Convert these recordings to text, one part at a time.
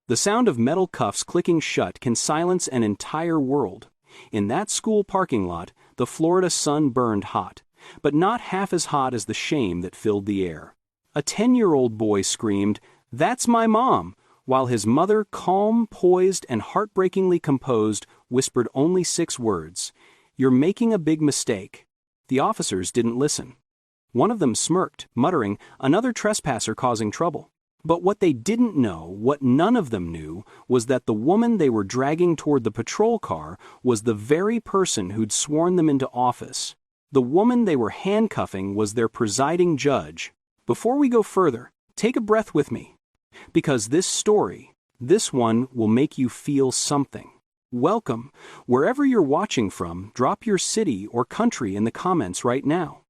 The sound of metal cuffs clicking shut can silence an entire world. In that school parking lot, the Florida sun burned hot, but not half as hot as the shame that filled the air. A 10-year-old boy screamed, "That's my mom," while his mother, calm, poised, and heartbreakingly composed, whispered only 6 words, "You're making a big mistake." The officers didn't listen. One of them smirked, muttering, "Another trespasser causing trouble." But what they didn't know, what none of them knew, was that the woman they were dragging toward the patrol car was the very person who'd sworn them into office. The woman they were handcuffing was their presiding judge. Before we go further, take a breath with me. Because this story, this one will make you feel something. Welcome. Wherever you're watching from, drop your city or country in the comments right now.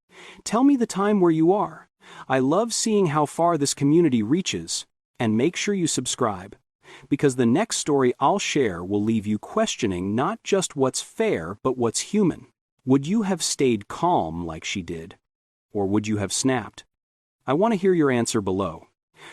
Tell me the time where you are. I love seeing how far this community reaches, and make sure you subscribe, because the next story I'll share will leave you questioning not just what's fair, but what's human. Would you have stayed calm like she did? Or would you have snapped? I want to hear your answer below.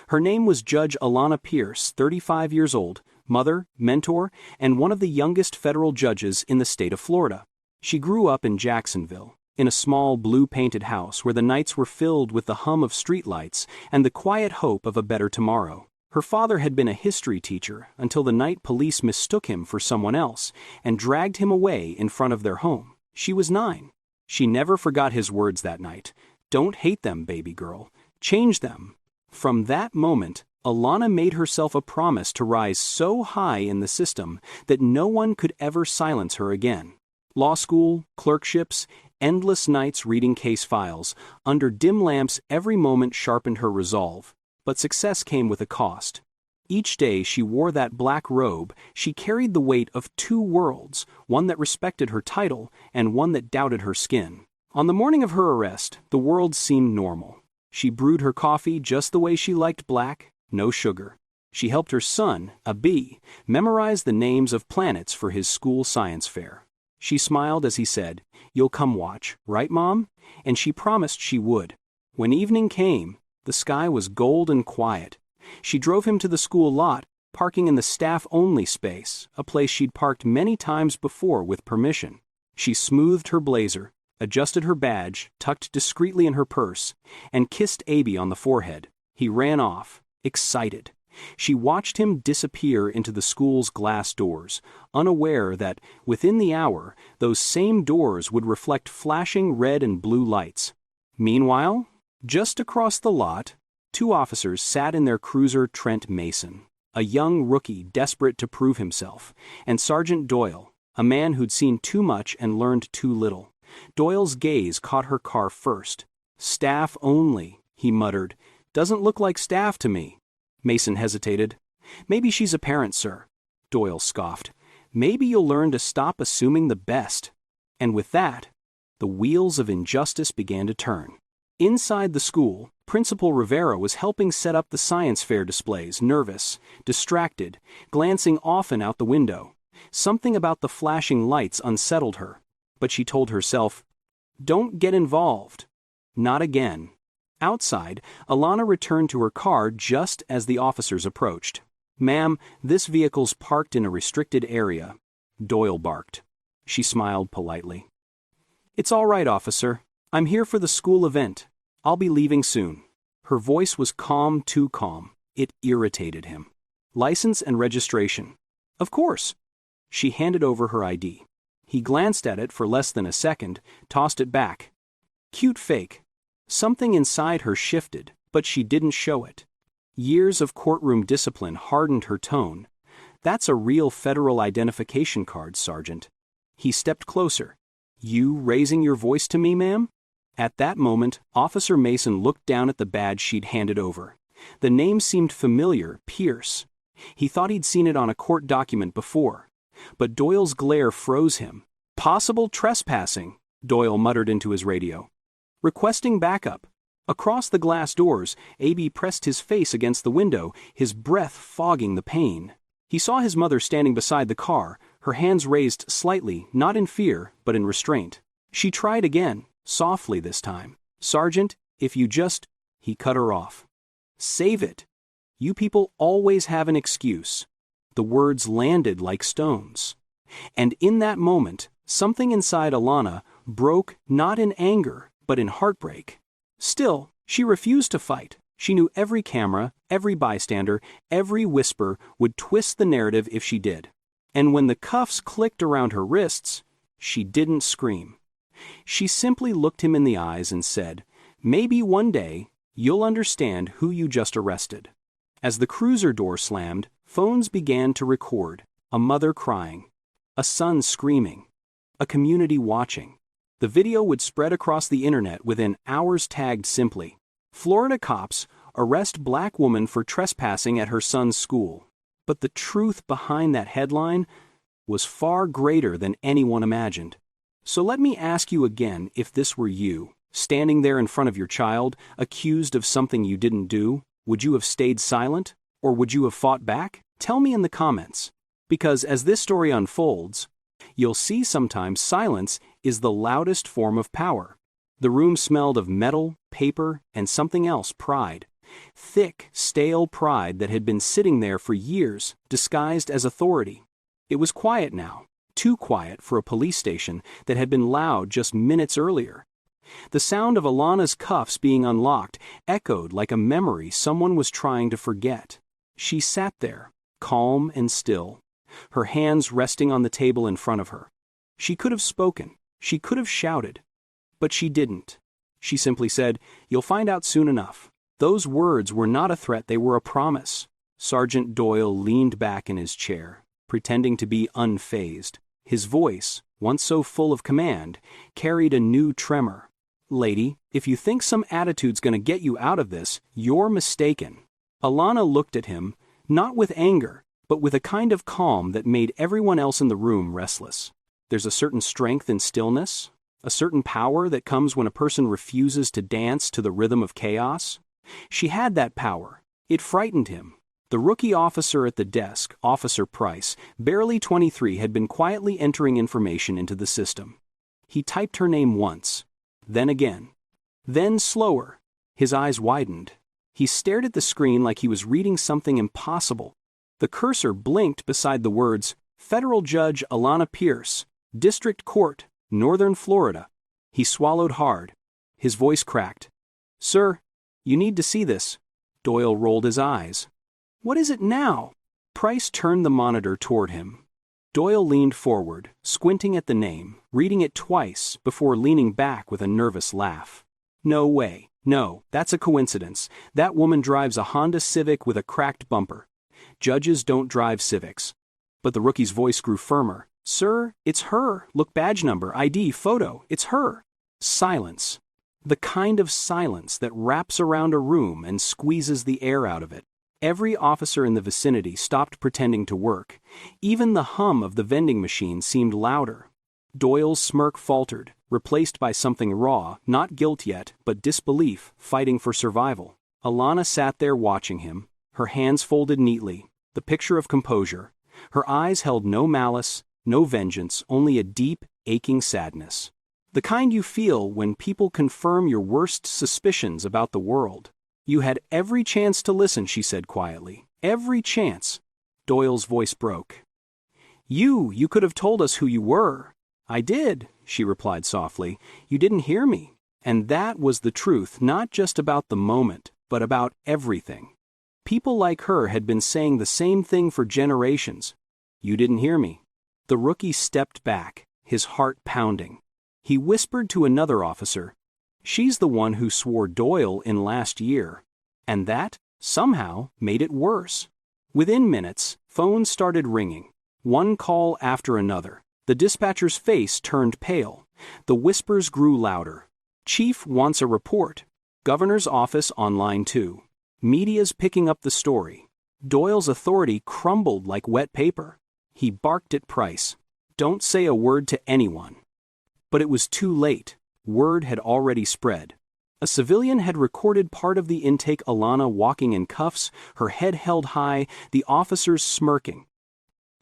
Her name was Judge Alana Pierce, 35 years old, mother, mentor, and one of the youngest federal judges in the state of Florida. She grew up in Jacksonville, in a small blue-painted house where the nights were filled with the hum of streetlights and the quiet hope of a better tomorrow. Her father had been a history teacher until the night police mistook him for someone else and dragged him away in front of their home. She was 9. She never forgot his words that night. "Don't hate them, baby girl. Change them." From that moment, Alana made herself a promise to rise so high in the system that no one could ever silence her again. Law school, clerkships, endless nights reading case files, under dim lamps every moment sharpened her resolve. But success came with a cost. Each day she wore that black robe, she carried the weight of 2 worlds, one that respected her title and one that doubted her skin. On the morning of her arrest, the world seemed normal. She brewed her coffee just the way she liked, black, no sugar. She helped her son, a B, memorize the names of planets for his school science fair. She smiled as he said, "You'll come watch, right, Mom?" And she promised she would. When evening came, the sky was gold and quiet. She drove him to the school lot, parking in the staff-only space, a place she'd parked many times before with permission. She smoothed her blazer, adjusted her badge, tucked discreetly in her purse, and kissed Abby on the forehead. He ran off, excited. She watched him disappear into the school's glass doors, unaware that, within the hour, those same doors would reflect flashing red and blue lights. Meanwhile, just across the lot, 2 officers sat in their cruiser Trent Mason, a young rookie desperate to prove himself, and Sergeant Doyle, a man who'd seen too much and learned too little. Doyle's gaze caught her car first. "Staff only," he muttered. "Doesn't look like staff to me." Mason hesitated. "Maybe she's a parent, sir." Doyle scoffed. "Maybe you'll learn to stop assuming the best." And with that, the wheels of injustice began to turn. Inside the school, Principal Rivera was helping set up the science fair displays, nervous, distracted, glancing often out the window. Something about the flashing lights unsettled her, but she told herself, "Don't get involved. Not again." Outside, Alana returned to her car just as the officers approached. "Ma'am, this vehicle's parked in a restricted area," Doyle barked. She smiled politely. "It's all right, officer. I'm here for the school event. I'll be leaving soon." Her voice was calm, too calm. It irritated him. "License and registration." "Of course." She handed over her ID. He glanced at it for less than a second, tossed it back. Cute fake. Something inside her shifted, but she didn't show it. Years of courtroom discipline hardened her tone. "That's a real federal identification card, Sergeant." He stepped closer. "You raising your voice to me, ma'am?" At that moment, Officer Mason looked down at the badge she'd handed over. The name seemed familiar, Pierce. He thought he'd seen it on a court document before. But Doyle's glare froze him. "Possible trespassing," Doyle muttered into his radio. "Requesting backup." Across the glass doors, A.B. pressed his face against the window, his breath fogging the pain. He saw his mother standing beside the car, her hands raised slightly, not in fear, but in restraint. She tried again, softly this time. "Sergeant, if you just—" He cut her off. "Save it. You people always have an excuse." The words landed like stones. And in that moment, something inside Alana broke not in anger, but in heartbreak. Still, she refused to fight. She knew every camera, every bystander, every whisper would twist the narrative if she did. And when the cuffs clicked around her wrists, she didn't scream. She simply looked him in the eyes and said, "Maybe one day, you'll understand who you just arrested." As the cruiser door slammed, phones began to record. A mother crying, a son screaming, a community watching. The video would spread across the internet within hours, tagged simply, "Florida cops arrest black woman for trespassing at her son's school." But the truth behind that headline was far greater than anyone imagined. So let me ask you again, if this were you, standing there in front of your child, accused of something you didn't do, would you have stayed silent? Or would you have fought back? Tell me in the comments. Because as this story unfolds, you'll see sometimes silence is the loudest form of power. The room smelled of metal, paper, and something else, pride. Thick, stale pride that had been sitting there for years, disguised as authority. It was quiet now, too quiet for a police station that had been loud just minutes earlier. The sound of Alana's cuffs being unlocked echoed like a memory someone was trying to forget. She sat there, calm and still, her hands resting on the table in front of her. She could have spoken, she could have shouted, but she didn't. She simply said, "You'll find out soon enough." Those words were not a threat, they were a promise. Sergeant Doyle leaned back in his chair, pretending to be unfazed. His voice, once so full of command, carried a new tremor. "Lady, if you think some attitude's gonna get you out of this, you're mistaken." Alana looked at him, not with anger, but with a kind of calm that made everyone else in the room restless. There's a certain strength in stillness, a certain power that comes when a person refuses to dance to the rhythm of chaos. She had that power. It frightened him. The rookie officer at the desk, Officer Price, barely 23, had been quietly entering information into the system. He typed her name once, then again, then slower. His eyes widened. He stared at the screen like he was reading something impossible. The cursor blinked beside the words, "Federal Judge Alana Pierce, District Court, Northern Florida." He swallowed hard. His voice cracked. "Sir, you need to see this." Doyle rolled his eyes. "What is it now?" Price turned the monitor toward him. Doyle leaned forward, squinting at the name, reading it twice before leaning back with a nervous laugh. "No way. No, that's a coincidence. That woman drives a Honda Civic with a cracked bumper. Judges don't drive Civics." But the rookie's voice grew firmer. "Sir, it's her. Look, badge number, ID, photo. It's her." Silence. The kind of silence that wraps around a room and squeezes the air out of it. Every officer in the vicinity stopped pretending to work. Even the hum of the vending machine seemed louder. Doyle's smirk faltered, replaced by something raw, not guilt yet, but disbelief, fighting for survival. Alana sat there watching him, her hands folded neatly, the picture of composure. Her eyes held no malice, no vengeance, only a deep, aching sadness. The kind you feel when people confirm your worst suspicions about the world. "You had every chance to listen," she said quietly. "Every chance." Doyle's voice broke. You could have told us who you were." "I did," she replied softly. "You didn't hear me." And that was the truth, not just about the moment, but about everything. People like her had been saying the same thing for generations. "You didn't hear me." The rookie stepped back, his heart pounding. He whispered to another officer, "She's the one who swore Doyle in last year." And that, somehow, made it worse. Within minutes, phones started ringing, one call after another. The dispatcher's face turned pale. The whispers grew louder. "Chief wants a report. Governor's office on line 2. Media's picking up the story." Doyle's authority crumbled like wet paper. He barked at Price, "Don't say a word to anyone." But it was too late. Word had already spread. A civilian had recorded part of the intake, Alana walking in cuffs, her head held high, the officers smirking.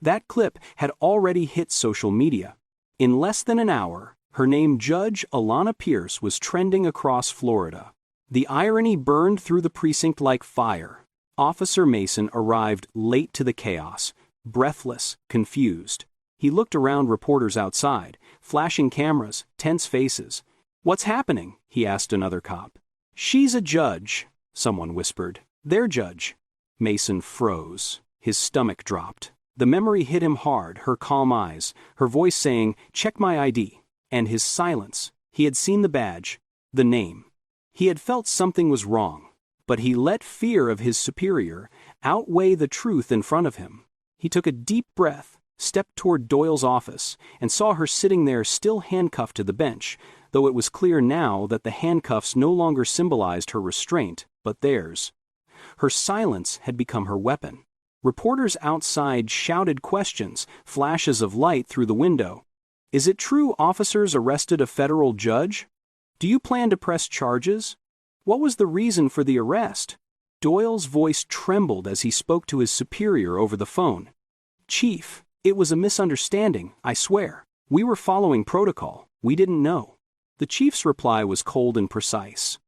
That clip had already hit social media. In less than an hour, her name, Judge Alana Pierce, was trending across Florida. The irony burned through the precinct like fire. Officer Mason arrived late to the chaos, breathless, confused. He looked around reporters outside, flashing cameras, tense faces. "What's happening?" he asked another cop. "She's a judge," someone whispered. "Their judge." Mason froze. His stomach dropped. The memory hit him hard, her calm eyes, her voice saying, "Check my ID." And his silence. He had seen the badge, the name. He had felt something was wrong, but he let fear of his superior outweigh the truth in front of him. He took a deep breath, stepped toward Doyle's office, and saw her sitting there still handcuffed to the bench, though it was clear now that the handcuffs no longer symbolized her restraint, but theirs. Her silence had become her weapon. Reporters outside shouted questions, flashes of light through the window. "Is it true officers arrested a federal judge? Do you plan to press charges? What was the reason for the arrest?" Doyle's voice trembled as he spoke to his superior over the phone. "Chief, it was a misunderstanding, I swear. We were following protocol. We didn't know." The chief's reply was cold and precise.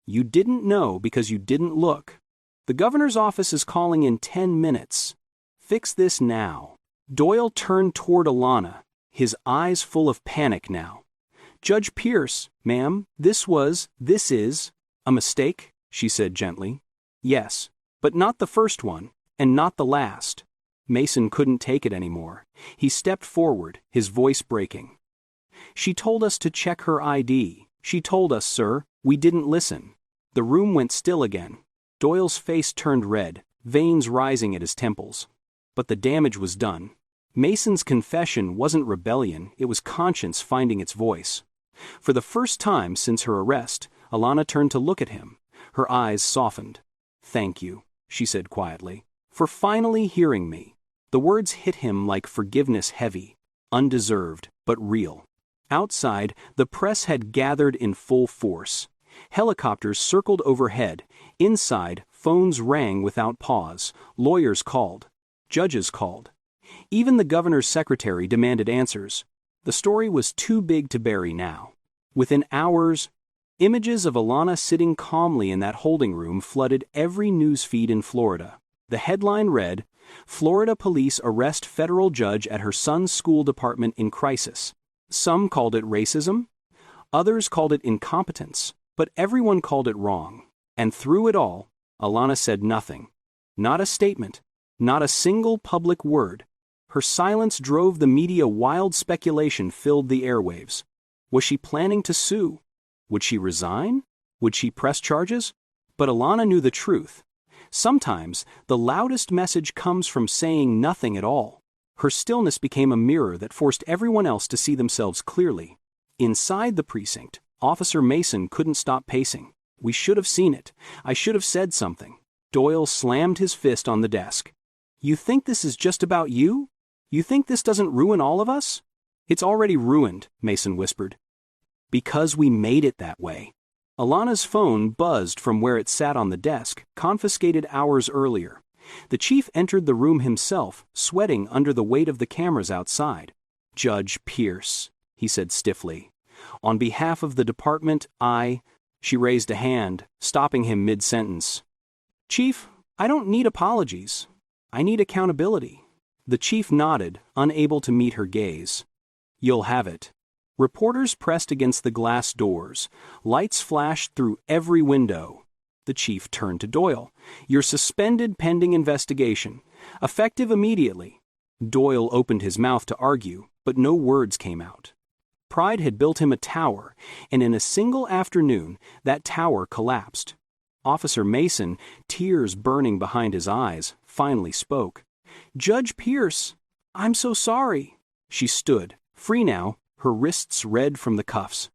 "You didn't know because you didn't look. The governor's office is calling in 10 minutes. Fix this now." Doyle turned toward Alana, his eyes full of panic now. "Judge Pierce, ma'am, this is a mistake," she said gently. "Yes, but not the first one, and not the last." Mason couldn't take it anymore. He stepped forward, his voice breaking. "She told us to check her ID. She told us, sir. We didn't listen." The room went still again. Doyle's face turned red, veins rising at his temples. But the damage was done. Mason's confession wasn't rebellion, it was conscience finding its voice. For the first time since her arrest, Alana turned to look at him. Her eyes softened. "Thank you," she said quietly, "for finally hearing me." The words hit him like forgiveness, heavy, undeserved, but real. Outside, the press had gathered in full force. Helicopters circled overhead. Inside, phones rang without pause. Lawyers called. Judges called. Even the governor's secretary demanded answers. The story was too big to bury now. Within hours, images of Alana sitting calmly in that holding room flooded every news feed in Florida. The headline read, "Florida police arrest federal judge at her son's school department in crisis." Some called it racism. Others called it incompetence. But everyone called it wrong. And through it all, Alana said nothing. Not a statement. Not a single public word. Her silence drove the media wild. Speculation filled the airwaves. Was she planning to sue? Would she resign? Would she press charges? But Alana knew the truth. Sometimes, the loudest message comes from saying nothing at all. Her stillness became a mirror that forced everyone else to see themselves clearly. Inside the precinct, Officer Mason couldn't stop pacing. "We should have seen it. I should have said something." Doyle slammed his fist on the desk. "You think this is just about you? You think this doesn't ruin all of us?" "It's already ruined," Mason whispered. "Because we made it that way." Alana's phone buzzed from where it sat on the desk, confiscated hours earlier. The chief entered the room himself, sweating under the weight of the cameras outside. "Judge Pierce," he said stiffly. "On behalf of the department, She raised a hand, stopping him mid-sentence. "Chief, I don't need apologies. I need accountability." The chief nodded, unable to meet her gaze. "You'll have it." Reporters pressed against the glass doors. Lights flashed through every window. The chief turned to Doyle. "You're suspended pending investigation. Effective immediately." Doyle opened his mouth to argue, but no words came out. Pride had built him a tower, and in a single afternoon, that tower collapsed. Officer Mason, tears burning behind his eyes, finally spoke. "Judge Pierce, I'm so sorry." She stood, free now, her wrists red from the cuffs.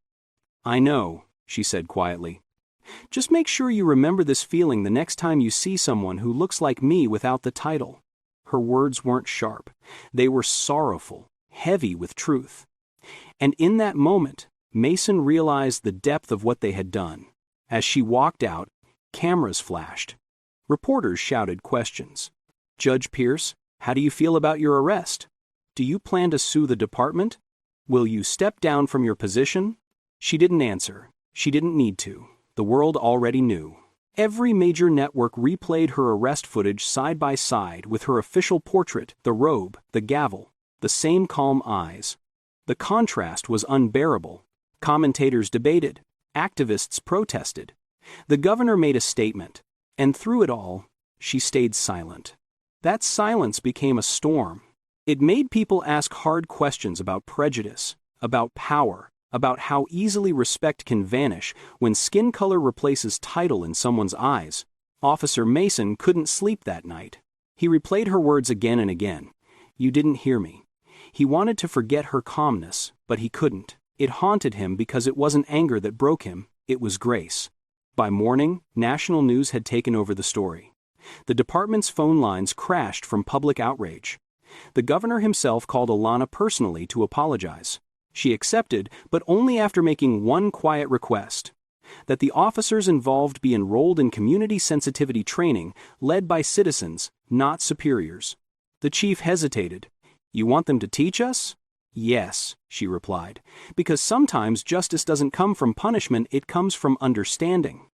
"I know," she said quietly. "Just make sure you remember this feeling the next time you see someone who looks like me without the title." Her words weren't sharp. They were sorrowful, heavy with truth. And in that moment, Mason realized the depth of what they had done. As she walked out, cameras flashed. Reporters shouted questions. "Judge Pierce, how do you feel about your arrest? Do you plan to sue the department? Will you step down from your position?" She didn't answer. She didn't need to. The world already knew. Every major network replayed her arrest footage side by side with her official portrait, the robe, the gavel, the same calm eyes. The contrast was unbearable. Commentators debated. Activists protested. The governor made a statement. And through it all, she stayed silent. That silence became a storm. It made people ask hard questions about prejudice, about power, about how easily respect can vanish when skin color replaces title in someone's eyes. Officer Mason couldn't sleep that night. He replayed her words again and again. "You didn't hear me." He wanted to forget her calmness, but he couldn't. It haunted him because it wasn't anger that broke him, it was grace. By morning, national news had taken over the story. The department's phone lines crashed from public outrage. The governor himself called Alana personally to apologize. She accepted, but only after making one quiet request: that the officers involved be enrolled in community sensitivity training led by citizens, not superiors. The chief hesitated. "You want them to teach us?" "Yes," she replied, "because sometimes justice doesn't come from punishment, it comes from understanding."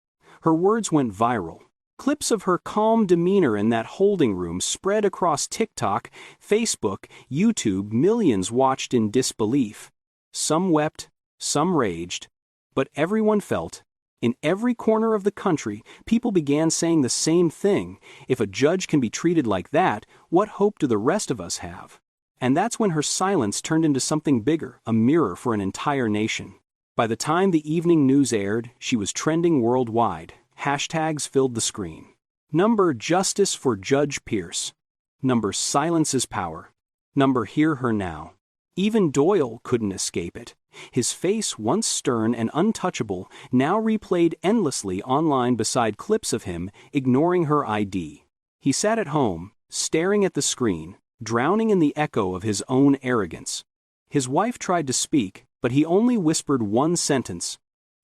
Her words went viral. Clips of her calm demeanor in that holding room spread across TikTok, Facebook, YouTube. Millions watched in disbelief. Some wept, some raged, but everyone felt. In every corner of the country, people began saying the same thing: if a judge can be treated like that, what hope do the rest of us have? And that's when her silence turned into something bigger, a mirror for an entire nation. By the time the evening news aired, she was trending worldwide. Hashtags filled the screen. Number Justice for Judge Pierce. Number Silence is Power. Number Hear Her Now. Even Doyle couldn't escape it. His face, once stern and untouchable, now replayed endlessly online beside clips of him ignoring her ID. He sat at home, staring at the screen, drowning in the echo of his own arrogance. His wife tried to speak, but he only whispered one sentence: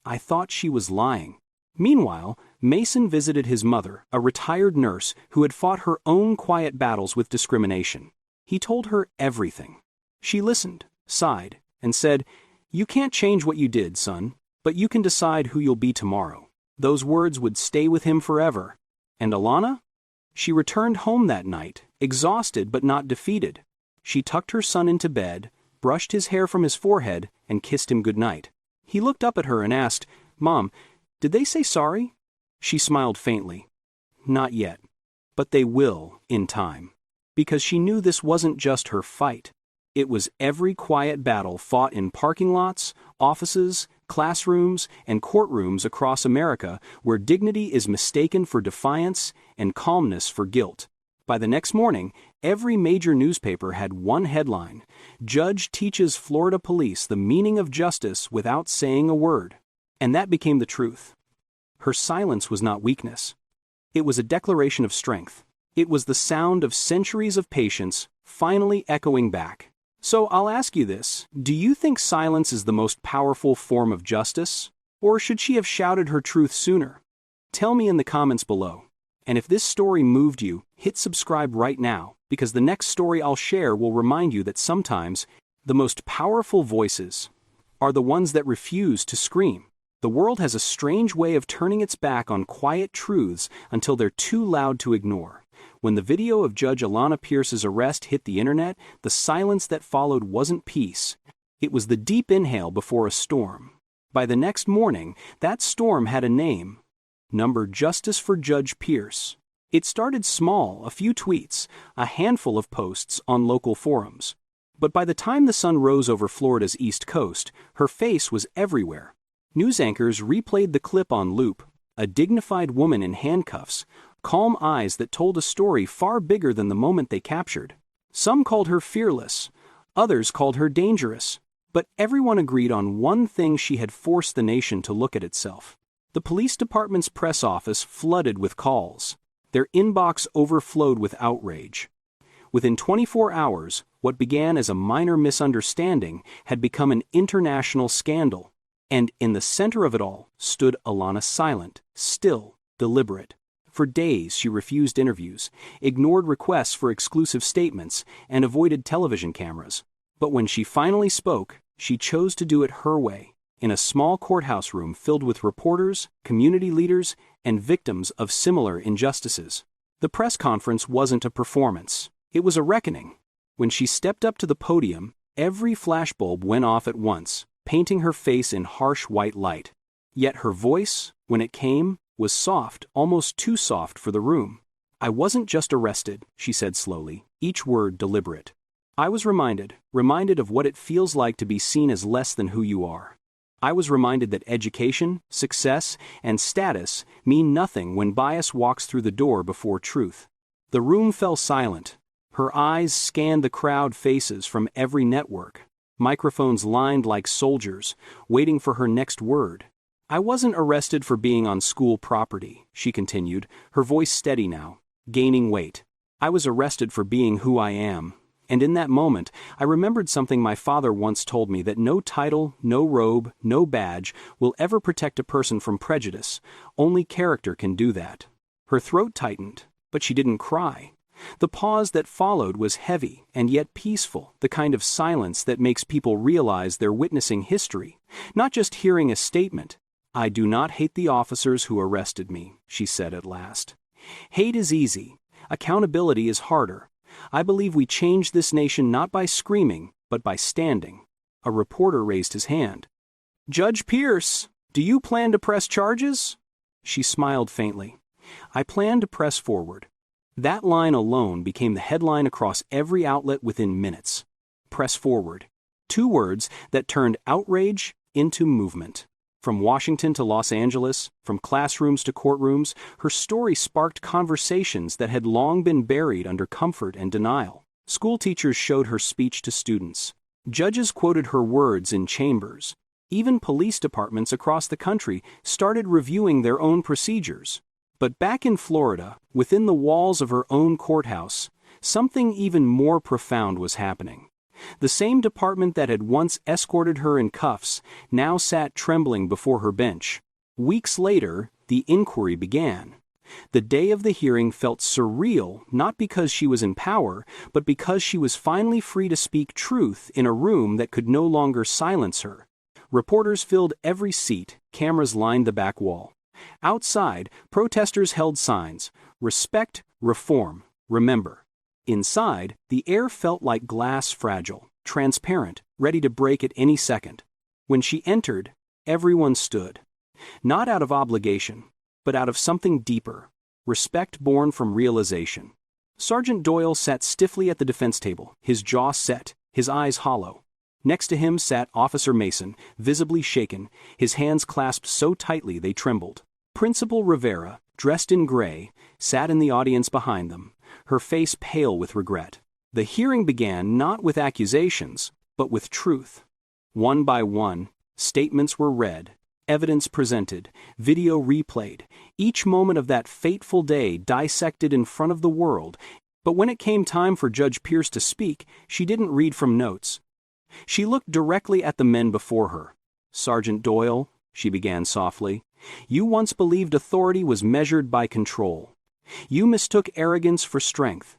"I thought she was lying." Meanwhile, Mason visited his mother, a retired nurse who had fought her own quiet battles with discrimination. He told her everything. She listened, sighed, and said, "You can't change what you did, son, but you can decide who you'll be tomorrow." Those words would stay with him forever. And Alana? She returned home that night, exhausted but not defeated. She tucked her son into bed, brushed his hair from his forehead, and kissed him goodnight. He looked up at her and asked, "Mom, did they say sorry?" She smiled faintly. "Not yet. But they will, in time." Because she knew this wasn't just her fight. It was every quiet battle fought in parking lots, offices, classrooms, and courtrooms across America, where dignity is mistaken for defiance and calmness for guilt. By the next morning, every major newspaper had one headline: "Judge teaches Florida police the meaning of justice without saying a word." And that became the truth. Her silence was not weakness. It was a declaration of strength. It was the sound of centuries of patience finally echoing back. So I'll ask you this: do you think silence is the most powerful form of justice? Or should she have shouted her truth sooner? Tell me in the comments below. And if this story moved you, hit subscribe right now, because the next story I'll share will remind you that sometimes the most powerful voices are the ones that refuse to scream. The world has a strange way of turning its back on quiet truths until they're too loud to ignore. When the video of Judge Alana Pierce's arrest hit the internet, the silence that followed wasn't peace. It was the deep inhale before a storm. By the next morning, that storm had a name: Number Justice for Judge Pierce. It started small, a few tweets, a handful of posts on local forums. But by the time the sun rose over Florida's East Coast, her face was everywhere. News anchors replayed the clip on loop: a dignified woman in handcuffs, calm eyes that told a story far bigger than the moment they captured. Some called her fearless, others called her dangerous, but everyone agreed on one thing: she had forced the nation to look at itself. The police department's press office flooded with calls. Their inbox overflowed with outrage. Within 24 hours, what began as a minor misunderstanding had become an international scandal. And in the center of it all stood Alana, silent, still, deliberate. For days she refused interviews, ignored requests for exclusive statements, and avoided television cameras. But when she finally spoke, she chose to do it her way, in a small courthouse room filled with reporters, community leaders, and victims of similar injustices. The press conference wasn't a performance. It was a reckoning. When she stepped up to the podium, every flashbulb went off at once, painting her face in harsh white light. Yet her voice, when it came, was soft, almost too soft for the room. "I wasn't just arrested," she said slowly, each word deliberate. "I was reminded of what it feels like to be seen as less than who you are. I was reminded that education, success, and status mean nothing when bias walks through the door before truth." The room fell silent. Her eyes scanned the crowd faces from every network, microphones lined like soldiers, waiting for her next word. "I wasn't arrested for being on school property," she continued, her voice steady now, gaining weight. "I was arrested for being who I am." And in that moment, I remembered something my father once told me, that no title, no robe, no badge will ever protect a person from prejudice. Only character can do that. Her throat tightened, but she didn't cry. The pause that followed was heavy and yet peaceful, the kind of silence that makes people realize they're witnessing history, not just hearing a statement. "I do not hate the officers who arrested me," she said at last. "Hate is easy. Accountability is harder. I believe we change this nation not by screaming, but by standing." A reporter raised his hand. "Judge Pierce, do you plan to press charges?" She smiled faintly. "I plan to press forward." That line alone became the headline across every outlet within minutes. Press forward. 2 words that turned outrage into movement. From Washington to Los Angeles, from classrooms to courtrooms, her story sparked conversations that had long been buried under comfort and denial. School teachers showed her speech to students. Judges quoted her words in chambers. Even police departments across the country started reviewing their own procedures. But back in Florida, within the walls of her own courthouse, something even more profound was happening. The same department that had once escorted her in cuffs now sat trembling before her bench. Weeks later, the inquiry began. The day of the hearing felt surreal, not because she was in power, but because she was finally free to speak truth in a room that could no longer silence her. Reporters filled every seat, cameras lined the back wall. Outside, protesters held signs: "Respect, reform, remember." Inside, the air felt like glass, fragile, transparent, ready to break at any second. When she entered, everyone stood. Not out of obligation, but out of something deeper: respect born from realization. Sergeant Doyle sat stiffly at the defense table, his jaw set, his eyes hollow. Next to him sat Officer Mason, visibly shaken, his hands clasped so tightly they trembled. Principal Rivera, dressed in gray, sat in the audience behind them, her face pale with regret. The hearing began not with accusations, but with truth. One by one, statements were read, evidence presented, video replayed, each moment of that fateful day dissected in front of the world. But when it came time for Judge Pierce to speak, she didn't read from notes. She looked directly at the men before her. "Sergeant Doyle," she began softly, "you once believed authority was measured by control. You mistook arrogance for strength.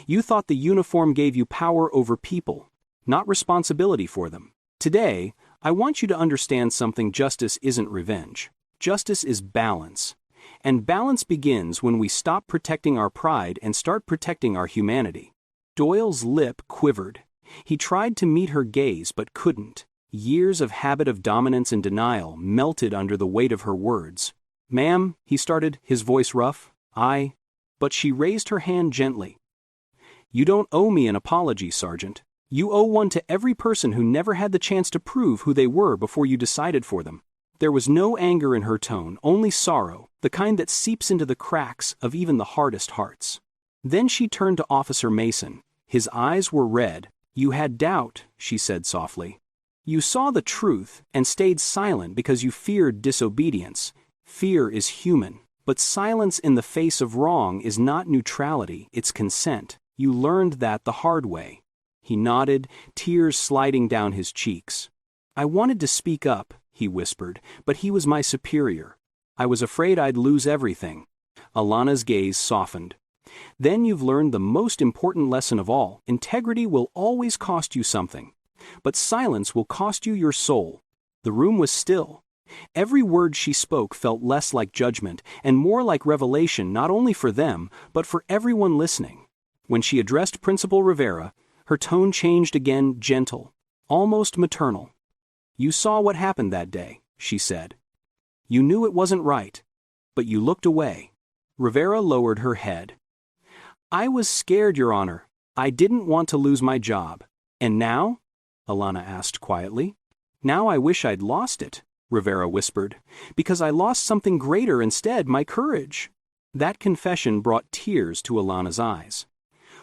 You thought the uniform gave you power over people, not responsibility for them. Today, I want you to understand something: justice isn't revenge. Justice is balance. And balance begins when we stop protecting our pride and start protecting our humanity." Doyle's lip quivered. He tried to meet her gaze but couldn't. Years of habit of dominance and denial melted under the weight of her words. "Ma'am," he started, his voice rough. But she raised her hand gently. "You don't owe me an apology, Sergeant. You owe one to every person who never had the chance to prove who they were before you decided for them." There was no anger in her tone, only sorrow, the kind that seeps into the cracks of even the hardest hearts. Then she turned to Officer Mason. His eyes were red. "You had doubt," she said softly. "You saw the truth and stayed silent because you feared disobedience. Fear is human. But silence in the face of wrong is not neutrality, it's consent. You learned that the hard way." He nodded, tears sliding down his cheeks. "I wanted to speak up," he whispered, "but he was my superior. I was afraid I'd lose everything." Alana's gaze softened. "Then you've learned the most important lesson of all: integrity will always cost you something. But silence will cost you your soul." The room was still. Every word she spoke felt less like judgment and more like revelation, not only for them, but for everyone listening. When she addressed Principal Rivera, her tone changed again, gentle, almost maternal. "You saw what happened that day," she said. "You knew it wasn't right, but you looked away." Rivera lowered her head. "I was scared, Your Honor. I didn't want to lose my job. And now?" Alana asked quietly. "Now I wish I'd lost it," Rivera whispered, "because I lost something greater instead, my courage." That confession brought tears to Alana's eyes.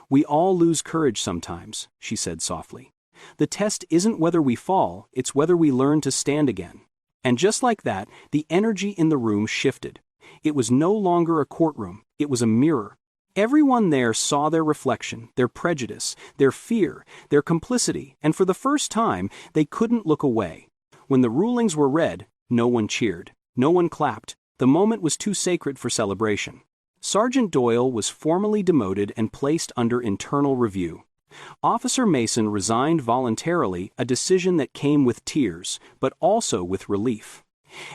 "We all lose courage sometimes," she said softly. "The test isn't whether we fall, it's whether we learn to stand again." And just like that, the energy in the room shifted. It was no longer a courtroom, it was a mirror. Everyone there saw their reflection, their prejudice, their fear, their complicity, and for the first time, they couldn't look away. When the rulings were read, no one cheered, no one clapped. The moment was too sacred for celebration. Sergeant Doyle was formally demoted and placed under internal review. Officer Mason resigned voluntarily, a decision that came with tears, but also with relief.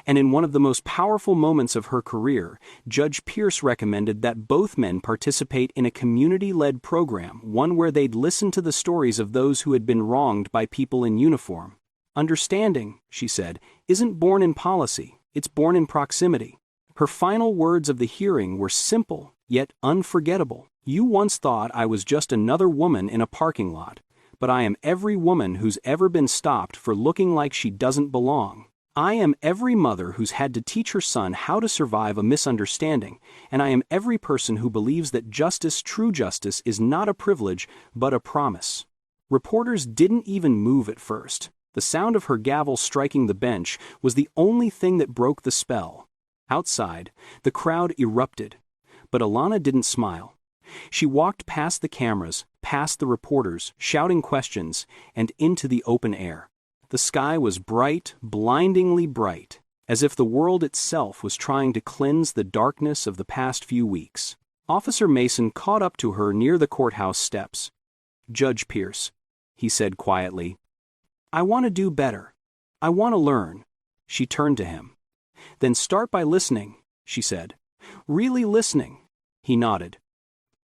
And in one of the most powerful moments of her career, Judge Pierce recommended that both men participate in a community-led program, one where they'd listen to the stories of those who had been wronged by people in uniform. "Understanding," she said, "isn't born in policy, it's born in proximity." Her final words of the hearing were simple, yet unforgettable. "You once thought I was just another woman in a parking lot, but I am every woman who's ever been stopped for looking like she doesn't belong. I am every mother who's had to teach her son how to survive a misunderstanding, and I am every person who believes that justice, true justice, is not a privilege, but a promise." Reporters didn't even move at first. The sound of her gavel striking the bench was the only thing that broke the spell. Outside, the crowd erupted. But Alana didn't smile. She walked past the cameras, past the reporters, shouting questions, and into the open air. The sky was bright, blindingly bright, as if the world itself was trying to cleanse the darkness of the past few weeks. Officer Mason caught up to her near the courthouse steps. "Judge Pierce," he said quietly, "I want to do better. I want to learn." She turned to him. "Then start by listening," she said. "Really listening." He nodded.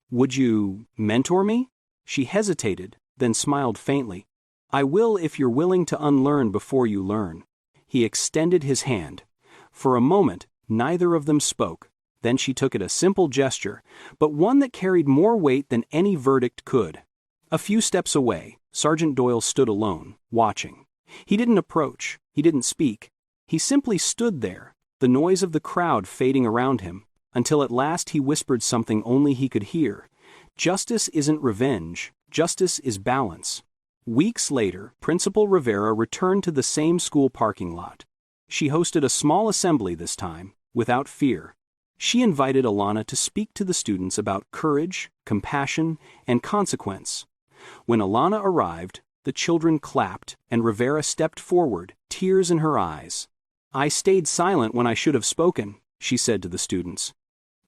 "Would you mentor me?" She hesitated, then smiled faintly. "I will if you're willing to unlearn before you learn." He extended his hand. For a moment, neither of them spoke. Then she took it, a simple gesture, but one that carried more weight than any verdict could. A few steps away, Sergeant Doyle stood alone, watching. He didn't approach, he didn't speak. He simply stood there, the noise of the crowd fading around him, until at last he whispered something only he could hear. "Justice isn't revenge, justice is balance." Weeks later, Principal Rivera returned to the same school parking lot. She hosted a small assembly this time, without fear. She invited Alana to speak to the students about courage, compassion, and consequence. When Alana arrived, the children clapped, and Rivera stepped forward, tears in her eyes. "I stayed silent when I should have spoken," she said to the students.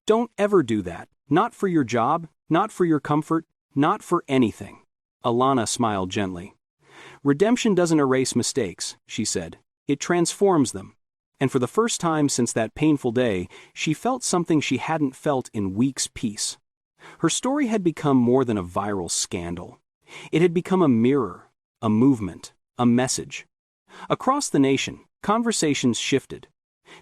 "Don't ever do that, not for your job, not for your comfort, not for anything." Alana smiled gently. "Redemption doesn't erase mistakes," she said. "It transforms them." And for the first time since that painful day, she felt something she hadn't felt in weeks. Peace. Her story had become more than a viral scandal. It had become a mirror, a movement, a message. Across the nation, conversations shifted.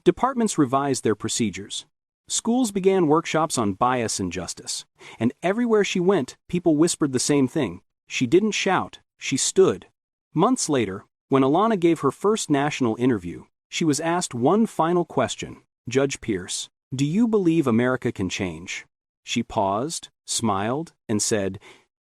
Departments revised their procedures. Schools began workshops on bias and justice. And everywhere she went, people whispered the same thing. She didn't shout, she stood. Months later, when Alana gave her first national interview, she was asked one final question. "Judge Pierce, do you believe America can change?" She paused, smiled, and said,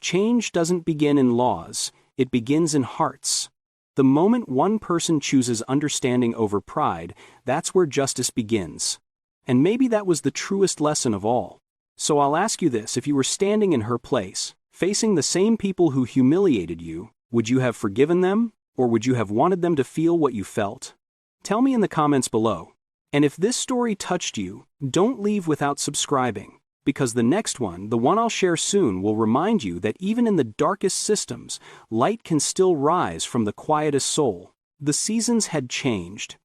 "Change doesn't begin in laws, it begins in hearts." The moment one person chooses understanding over pride, that's where justice begins. And maybe that was the truest lesson of all. So I'll ask you this: if you were standing in her place, facing the same people who humiliated you, would you have forgiven them, or would you have wanted them to feel what you felt? Tell me in the comments below. And if this story touched you, don't leave without subscribing, because the next one, the one I'll share soon, will remind you that even in the darkest systems, light can still rise from the quietest soul. The seasons had changed.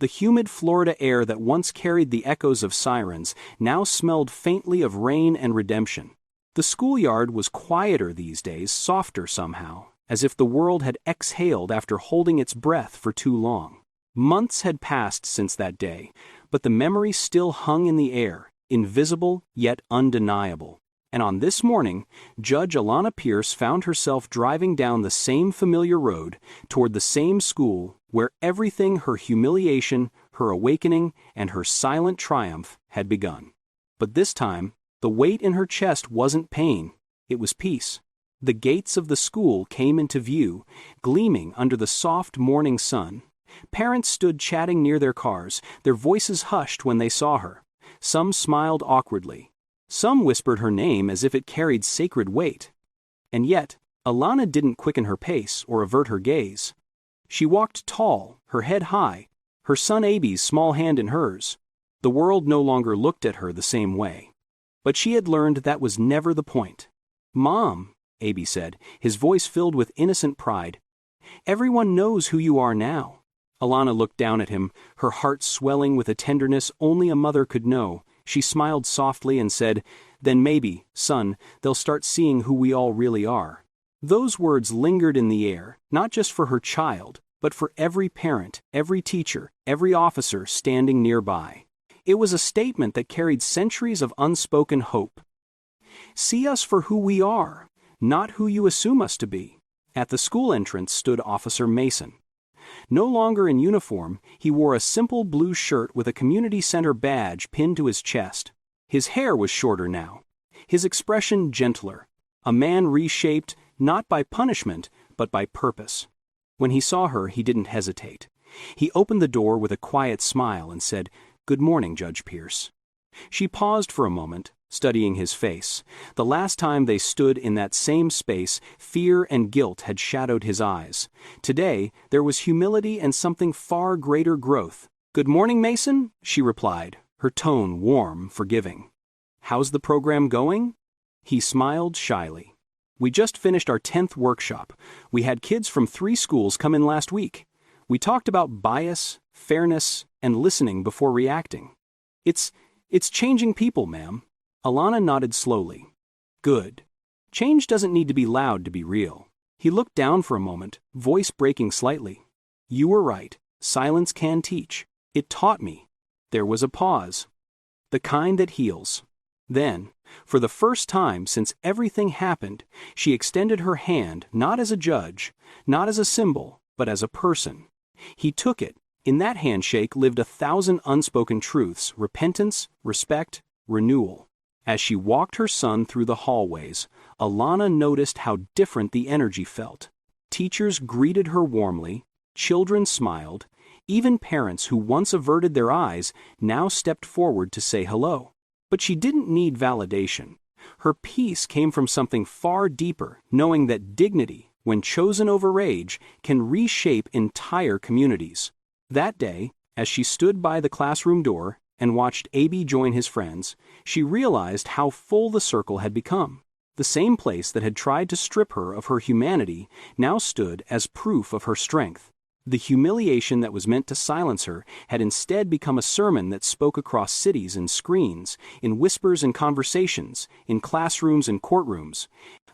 The humid Florida air that once carried the echoes of sirens now smelled faintly of rain and redemption. The schoolyard was quieter these days, softer somehow, as if the world had exhaled after holding its breath for too long. Months had passed since that day, but the memory still hung in the air, invisible yet undeniable. And on this morning, Judge Alana Pierce found herself driving down the same familiar road toward the same school where everything her humiliation, her awakening, and her silent triumph had begun. But this time, the weight in her chest wasn't pain, it was peace. The gates of the school came into view, gleaming under the soft morning sun. Parents stood chatting near their cars, their voices hushed when they saw her. Some smiled awkwardly. Some whispered her name as if it carried sacred weight. And yet, Alana didn't quicken her pace or avert her gaze. She walked tall, her head high, her son Abby's small hand in hers. The world no longer looked at her the same way. But she had learned that was never the point. "Mom," Abby said, his voice filled with innocent pride, "everyone knows who you are now." Alana looked down at him, her heart swelling with a tenderness only a mother could know. She smiled softly and said, "Then maybe, son, they'll start seeing who we all really are." Those words lingered in the air, not just for her child, but for every parent, every teacher, every officer standing nearby. It was a statement that carried centuries of unspoken hope. "See us for who we are, not who you assume us to be." At the school entrance stood Officer Mason. No longer in uniform, he wore a simple blue shirt with a community center badge pinned to his chest. His hair was shorter now, his expression gentler, a man reshaped not by punishment but by purpose. When he saw her, he didn't hesitate. He opened the door with a quiet smile and said, "Good morning, Judge Pierce." She paused for a moment, studying his face. The last time they stood in that same space, fear and guilt had shadowed his eyes. Today, there was humility and something far greater growth. "Good morning, Mason," she replied, her tone warm, forgiving. "How's the program going?" He smiled shyly. "We just finished our 10th workshop. We had kids from 3 schools come in last week. We talked about bias, fairness, and listening before reacting. It's changing people, ma'am." Alana nodded slowly. "Good. Change doesn't need to be loud to be real." He looked down for a moment, voice breaking slightly. "You were right. Silence can teach. It taught me." There was a pause. The kind that heals. Then, for the first time since everything happened, she extended her hand not as a judge, not as a symbol, but as a person. He took it. In that handshake lived 1,000 unspoken truths: repentance, respect, renewal. As she walked her son through the hallways, Alana noticed how different the energy felt. Teachers greeted her warmly, children smiled, even parents who once averted their eyes now stepped forward to say hello. But she didn't need validation. Her peace came from something far deeper, knowing that dignity, when chosen over rage, can reshape entire communities. That day, as she stood by the classroom door and watched Abby join his friends, she realized how full the circle had become. The same place that had tried to strip her of her humanity now stood as proof of her strength. The humiliation that was meant to silence her had instead become a sermon that spoke across cities and screens, in whispers and conversations, in classrooms and courtrooms.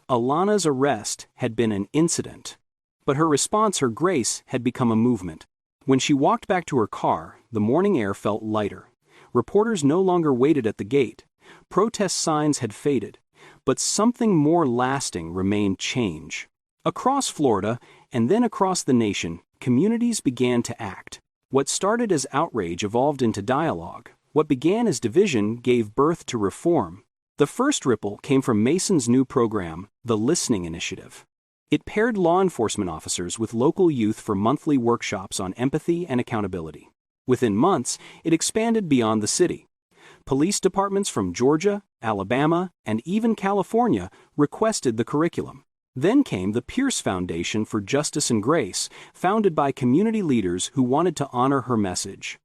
Alana's arrest had been an incident, but her response, her grace, had become a movement. When she walked back to her car, the morning air felt lighter. Reporters no longer waited at the gate. Protest signs had faded, but something more lasting remained: change. Across Florida, and then across the nation, communities began to act. What started as outrage evolved into dialogue. What began as division gave birth to reform. The first ripple came from Mason's new program, the Listening Initiative. It paired law enforcement officers with local youth for monthly workshops on empathy and accountability. Within months, it expanded beyond the city. Police departments from Georgia, Alabama, and even California requested the curriculum. Then came the Pierce Foundation for Justice and Grace, founded by community leaders who wanted to honor her message.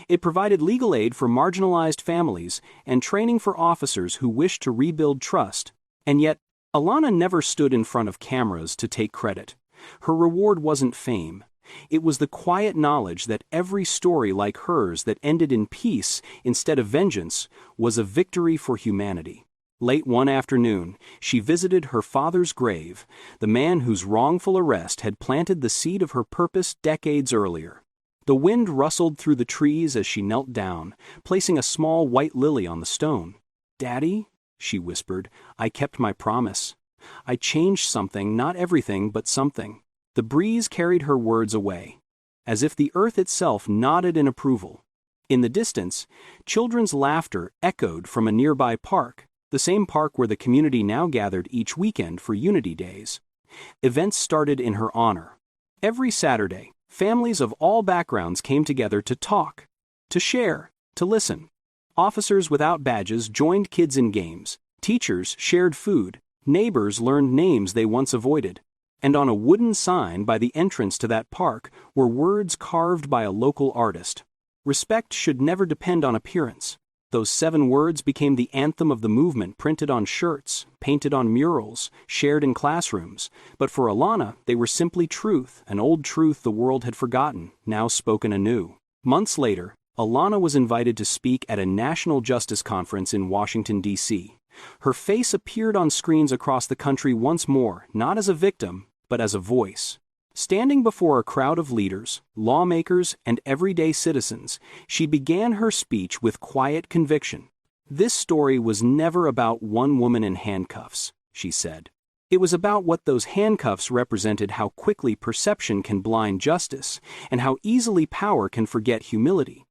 It provided legal aid for marginalized families and training for officers who wished to rebuild trust. And yet, Alana never stood in front of cameras to take credit. Her reward wasn't fame. It was the quiet knowledge that every story like hers that ended in peace instead of vengeance was a victory for humanity. Late one afternoon, she visited her father's grave, the man whose wrongful arrest had planted the seed of her purpose decades earlier. The wind rustled through the trees as she knelt down, placing a small white lily on the stone. "Daddy," she whispered, "I kept my promise. I changed something, not everything, but something." The breeze carried her words away, as if the earth itself nodded in approval. In the distance, children's laughter echoed from a nearby park, the same park where the community now gathered each weekend for Unity Days. Events started in her honor. Every Saturday, families of all backgrounds came together to talk, to share, to listen. Officers without badges joined kids in games, teachers shared food, neighbors learned names they once avoided. And on a wooden sign by the entrance to that park were words carved by a local artist. Respect should never depend on appearance. Those 7 words became the anthem of the movement, printed on shirts, painted on murals, shared in classrooms. But for Alana, they were simply truth, an old truth the world had forgotten, now spoken anew. Months later, Alana was invited to speak at a national justice conference in Washington, D.C. Her face appeared on screens across the country once more, not as a victim, but as a voice. Standing before a crowd of leaders, lawmakers, and everyday citizens, she began her speech with quiet conviction. "This story was never about one woman in handcuffs," she said. "It was about what those handcuffs represented, how quickly perception can blind justice, and how easily power can forget humility.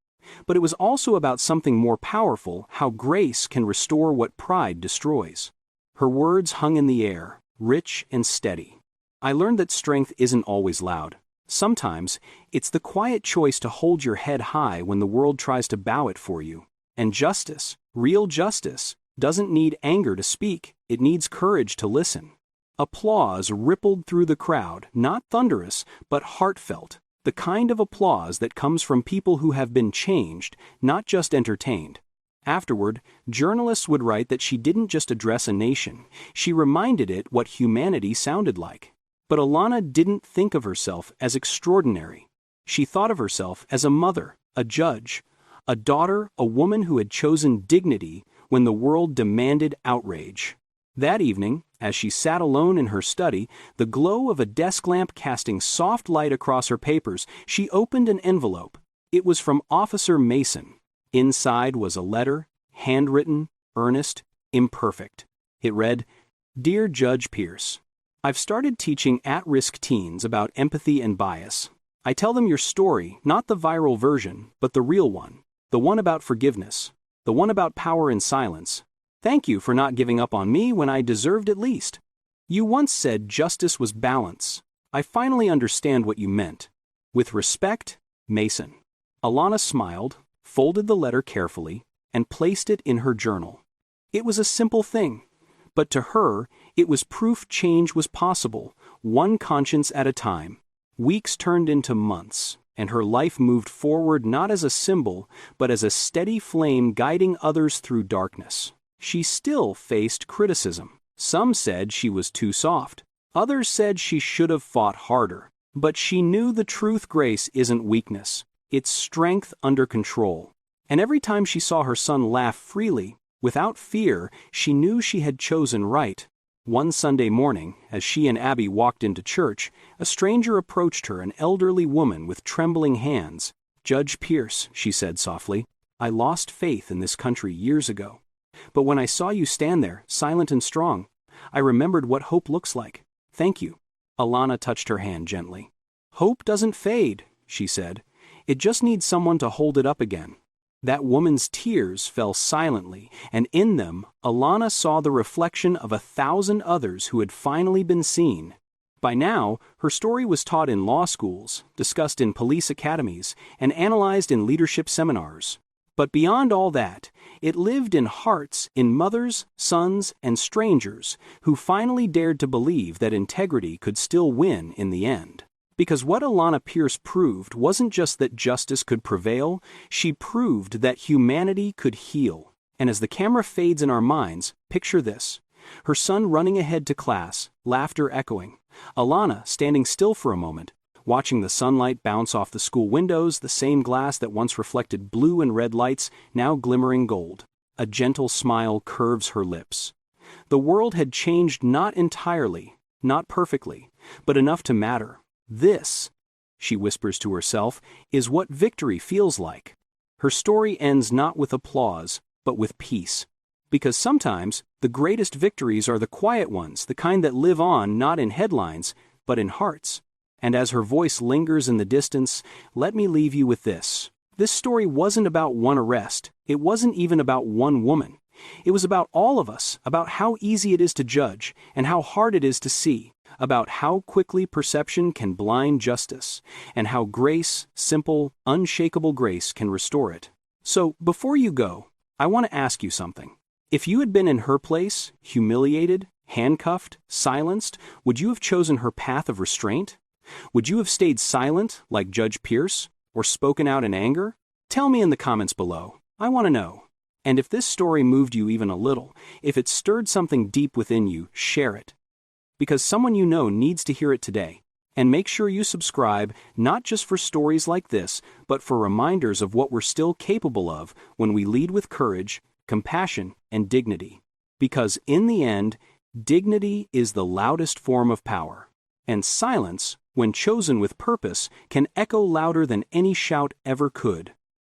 But it was also about something more powerful, how grace can restore what pride destroys." Her words hung in the air, rich and steady. "I learned that strength isn't always loud. Sometimes, it's the quiet choice to hold your head high when the world tries to bow it for you. And justice, real justice, doesn't need anger to speak, it needs courage to listen." Applause rippled through the crowd, not thunderous, but heartfelt, the kind of applause that comes from people who have been changed, not just entertained. Afterward, journalists would write that she didn't just address a nation, she reminded it what humanity sounded like. But Alana didn't think of herself as extraordinary. She thought of herself as a mother, a judge, a daughter, a woman who had chosen dignity when the world demanded outrage. That evening, as she sat alone in her study, the glow of a desk lamp casting soft light across her papers, she opened an envelope. It was from Officer Mason. Inside was a letter, handwritten, earnest, imperfect. It read, "Dear Judge Pierce, I've started teaching at-risk teens about empathy and bias. I tell them your story, not the viral version, but the real one, the one about forgiveness, the one about power and silence. Thank you for not giving up on me when I deserved it least. You once said justice was balance. I finally understand what you meant. With respect, Mason." Alana smiled, folded the letter carefully, and placed it in her journal. It was a simple thing, but to her, it was proof change was possible, one conscience at a time. Weeks turned into months, and her life moved forward not as a symbol, but as a steady flame guiding others through darkness. She still faced criticism. Some said she was too soft. Others said she should have fought harder. But she knew the truth: grace isn't weakness. It's strength under control. And every time she saw her son laugh freely, without fear, she knew she had chosen right. One Sunday morning, as she and Abby walked into church, a stranger approached her, an elderly woman with trembling hands. "Judge Pierce," she said softly, "I lost faith in this country years ago. But when I saw you stand there, silent and strong, I remembered what hope looks like. Thank you." Alana touched her hand gently. "Hope doesn't fade," she said. "It just needs someone to hold it up again." That woman's tears fell silently, and in them, Alana saw the reflection of 1,000 others who had finally been seen. By now, her story was taught in law schools, discussed in police academies, and analyzed in leadership seminars. But beyond all that, it lived in hearts, in mothers, sons, and strangers who finally dared to believe that integrity could still win in the end. Because what Alana Pierce proved wasn't just that justice could prevail, she proved that humanity could heal. And as the camera fades in our minds, picture this: her son running ahead to class, laughter echoing. Alana standing still for a moment, watching the sunlight bounce off the school windows, the same glass that once reflected blue and red lights, now glimmering gold. A gentle smile curves her lips. The world had changed not entirely, not perfectly, but enough to matter. This, she whispers to herself, is what victory feels like. Her story ends not with applause, but with peace. Because sometimes, the greatest victories are the quiet ones, the kind that live on not in headlines, but in hearts. And as her voice lingers in the distance, let me leave you with this. This story wasn't about one arrest. It wasn't even about one woman. It was about all of us, about how easy it is to judge, and how hard it is to see, about how quickly perception can blind justice, and how grace, simple, unshakable grace, can restore it. So, before you go, I want to ask you something. If you had been in her place, humiliated, handcuffed, silenced, would you have chosen her path of restraint? Would you have stayed silent, like Judge Pierce, or spoken out in anger? Tell me in the comments below. I want to know. And if this story moved you even a little, if it stirred something deep within you, share it. Because someone you know needs to hear it today. And make sure you subscribe, not just for stories like this, but for reminders of what we're still capable of when we lead with courage, compassion, and dignity. Because in the end, dignity is the loudest form of power. And silence, when chosen with purpose, can echo louder than any shout ever could.